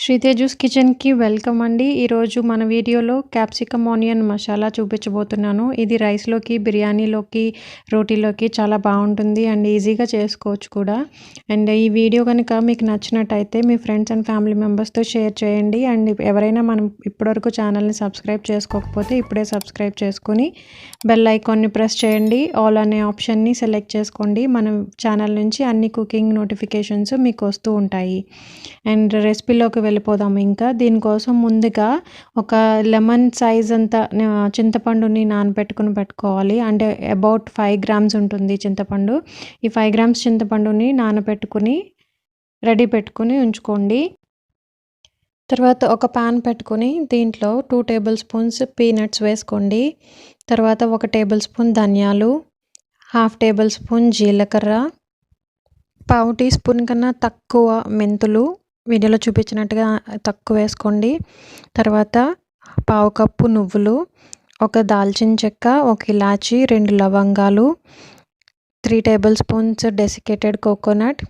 శ్రీతేజుస్ కిచెన్‌కి వెల్కమ్ అండి. ఈరోజు మన వీడియోలో క్యాప్సికమ్ ఆనియన్ మసాలా చూపించబోతున్నాను. ఇది రైస్‌లోకి, బిర్యానీలోకి, రోటీలోకి చాలా బాగుంటుంది అండ్ ఈజీగా చేసుకోవచ్చు కూడా. అండ్ ఈ వీడియో కనుక మీకు నచ్చినట్టయితే మీ ఫ్రెండ్స్ అండ్ ఫ్యామిలీ మెంబర్స్‌తో షేర్ చేయండి. అండ్ ఎవరైనా మనం ఇప్పటివరకు ఛానల్‌ని సబ్స్క్రైబ్ చేసుకోకపోతే ఇప్పుడే సబ్స్క్రైబ్ చేసుకొని బెల్ ఐకాన్ని ప్రెస్ చేయండి. ఆల్ అనే ఆప్షన్ని సెలెక్ట్ చేసుకోండి. మన ఛానల్ నుంచి అన్ని కుకింగ్ నోటిఫికేషన్స్ మీకు వస్తూ ఉంటాయి. అండ్ రెసిపీలోకి వెళ్ళిపోదాము. ఇంకా దీనికోసం ముందుగా ఒక లెమన్ సైజ్ అంత చింతపండుని నానబెట్టుకుని పెట్టుకోవాలి. అంటే అబౌట్ 5 గ్రామ్స్ ఉంటుంది చింతపండు. ఈ 5 గ్రామ్స్ చింతపండుని నానబెట్టుకుని రెడీ పెట్టుకుని ఉంచుకోండి. తర్వాత ఒక పాన్ పెట్టుకుని దీంట్లో 2 టేబుల్ స్పూన్స్ పీనట్స్ వేసుకోండి. తర్వాత 1 టేబుల్ స్పూన్ ధనియాలు, 1/2 టేబుల్ స్పూన్ జీలకర్ర, 1/2 టీ స్పూన్ కన్నా తక్కువ మెంతులు, వీడియోలో చూపించినట్టుగా తక్కువ వేసుకోండి. తర్వాత 1/2 కప్పు నువ్వులు, 1 దాల్చిన చెక్క, 1 ఇలాచి, 2 లవంగాలు, 3 టేబుల్ స్పూన్స్ డెసికేటెడ్ కోకోనట్.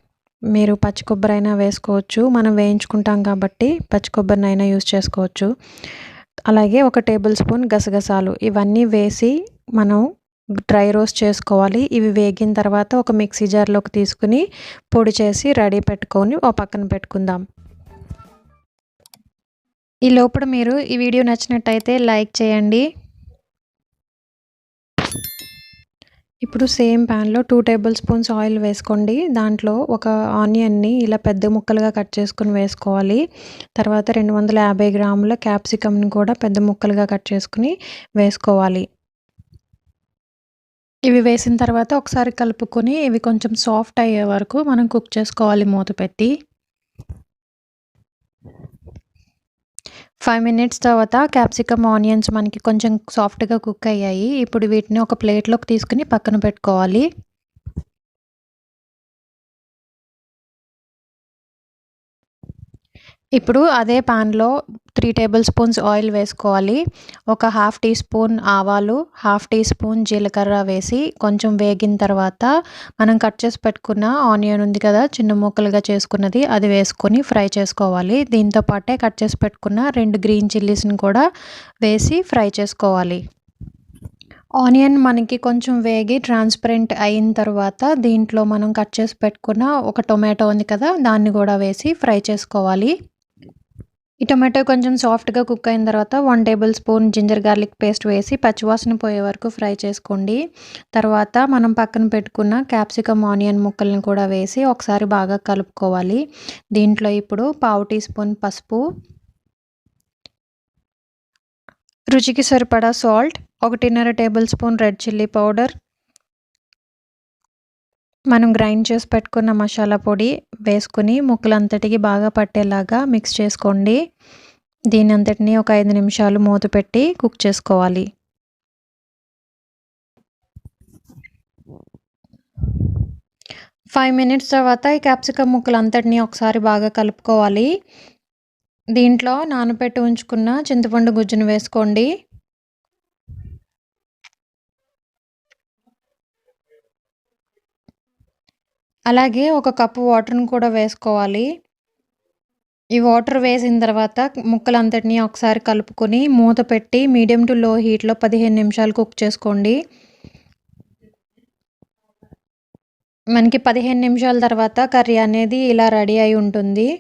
మీరు పచ్చి కొబ్బరైనా వేసుకోవచ్చు. మనం వేయించుకుంటాం కాబట్టి పచ్చి కొబ్బరినైనా యూస్ చేసుకోవచ్చు. అలాగే 1 టేబుల్ స్పూన్ గసగసాలు. ఇవన్నీ వేసి మనం డ్రై రోస్ట్ చేసుకోవాలి. ఇవి వేగిన తర్వాత ఒక మిక్సీ జార్లోకి తీసుకుని పొడి చేసి రెడీ పెట్టుకొని ఓ పక్కన పెట్టుకుందాం. ఈ లోపల మీరు ఈ వీడియో నచ్చినట్టయితే లైక్ చేయండి. ఇప్పుడు సేమ్ ప్యాన్లో 2 టేబుల్ స్పూన్స్ ఆయిల్ వేసుకోండి. దాంట్లో ఒక ఆనియన్ని ఇలా పెద్ద ముక్కలుగా కట్ చేసుకుని వేసుకోవాలి. తర్వాత 250 గ్రాముల క్యాప్సికమ్ని కూడా పెద్ద ముక్కలుగా కట్ చేసుకుని వేసుకోవాలి. ఇవి వేసిన తర్వాత ఒకసారి కలుపుకొని ఇవి కొంచెం సాఫ్ట్ అయ్యే వరకు మనం కుక్ చేసుకోవాలి మూత పెట్టి. 5 మినిట్స్ తర్వాత క్యాప్సికమ్ ఆనియన్స్ మనకి కొంచెం సాఫ్ట్గా కుక్ అయ్యాయి. ఇప్పుడు వీటిని ఒక ప్లేట్లోకి తీసుకుని పక్కన పెట్టుకోవాలి. ఇప్పుడు అదే పాన్లో 3 టేబుల్ స్పూన్స్ ఆయిల్ వేసుకోవాలి. ఒక 1/2 టీ స్పూన్ ఆవాలు, 1/2 టీ స్పూన్ జీలకర్ర వేసి కొంచెం వేగిన తర్వాత మనం కట్ చేసి పెట్టుకున్న ఆనియన్ ఉంది కదా, చిన్న ముక్కలుగా చేసుకున్నది, అది వేసుకొని ఫ్రై చేసుకోవాలి. దీంతో పాటే కట్ చేసి పెట్టుకున్న 2 గ్రీన్ చిల్లీస్ని కూడా వేసి ఫ్రై చేసుకోవాలి. ఆనియన్ మనకి కొంచెం వేగి ట్రాన్స్పరెంట్ అయిన తర్వాత దీంట్లో మనం కట్ చేసి పెట్టుకున్న ఒక టొమాటో ఉంది కదా, దాన్ని కూడా వేసి ఫ్రై చేసుకోవాలి. ఈ టొమాటో కొంచెం సాఫ్ట్గా కుక్ అయిన తర్వాత 1 tablespoon ginger garlic paste వేసి పచ్చివాసన పోయే వరకు ఫ్రై చేసుకోండి. తర్వాత మనం పక్కన పెట్టుకున్న క్యాప్సికమ్ ఆనియన్ ముక్కలను కూడా వేసి ఒకసారి బాగా కలుపుకోవాలి. దీంట్లో ఇప్పుడు 1/2 టీ స్పూన్ పసుపు, రుచికి సరిపడా salt, 1.5 table spoon red chilli powder, మనం గ్రైండ్ చేసి పెట్టుకున్న మసాలా పొడి వేసుకుని ముక్కలంతటికి బాగా పట్టేలాగా మిక్స్ చేసుకోండి. దీని అంతటిని ఒక 5 నిమిషాలు మూత పెట్టి కుక్ చేసుకోవాలి. ఫైవ్ మినిట్స్ తర్వాత ఈ క్యాప్సికమ్ ముక్కలంతటిని ఒకసారి బాగా కలుపుకోవాలి. దీంట్లో నానబెట్టి ఉంచుకున్న చింతపండు గుజ్జును వేసుకోండి. అలాగే 1 కప్పు వాటర్ని కూడా వేసుకోవాలి. ఈ వాటర్ వేసిన తర్వాత ముక్కలంతటిని ఒకసారి కలుపుకొని మూత పెట్టి మీడియం టు లో హీట్లో 15 నిమిషాలు కుక్ చేసుకోండి. మనకి 15 నిమిషాల తర్వాత కర్రీ అనేది ఇలా రెడీ అయి ఉంటుంది.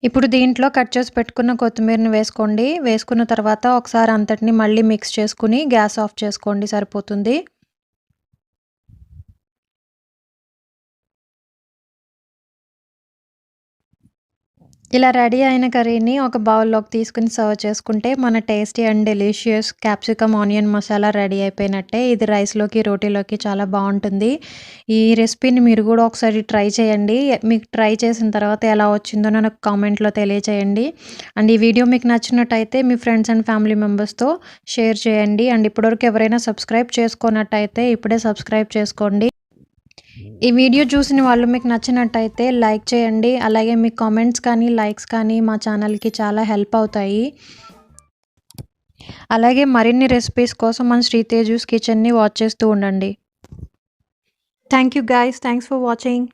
ఇప్పుడు దీంట్లో కట్ చేసి పెట్టుకున్న కొత్తిమీరని వేసుకోండి. వేసుకున్న తర్వాత ఒకసారి అంతటిని మళ్ళీ మిక్స్ చేసుకుని గ్యాస్ ఆఫ్ చేసుకోండి, సరిపోతుంది. ఇలా రెడీ అయిన కర్రీని ఒక బౌల్లోకి తీసుకుని సర్వ్ చేసుకుంటే మన tasty and delicious capsicum onion masala ready అయిపోయినట్టే. ఇది రైస్లోకి, రోటీలోకి చాలా బాగుంటుంది. ఈ రెసిపీని మీరు కూడా ఒకసారి ట్రై చేయండి. మీకు ట్రై చేసిన తర్వాత ఎలా వచ్చిందో నాకు కామెంట్లో తెలియచేయండి. అండ్ ఈ వీడియో మీకు నచ్చినట్టయితే మీ ఫ్రెండ్స్ అండ్ ఫ్యామిలీ మెంబర్స్తో షేర్ చేయండి. అండ్ ఇప్పటివరకు ఎవరైనా సబ్స్క్రైబ్ చేసుకున్నట్టయితే ఇప్పుడే సబ్స్క్రైబ్ చేసుకోండి. ఈ వీడియో చూసిన వాళ్ళు మీకు నచ్చినట్టయితే లైక్ చేయండి. అలాగే మీ కామెంట్స్ కానీ, లైక్స్ కానీ మా ఛానల్కి చాలా హెల్ప్ అవుతాయి. అలాగే మరిన్ని రెసిపీస్ కోసం మన శ్రీతేజుస్ కిచెన్ని వాచ్ చేస్తూ ఉండండి. Thank you guys, thanks for watching.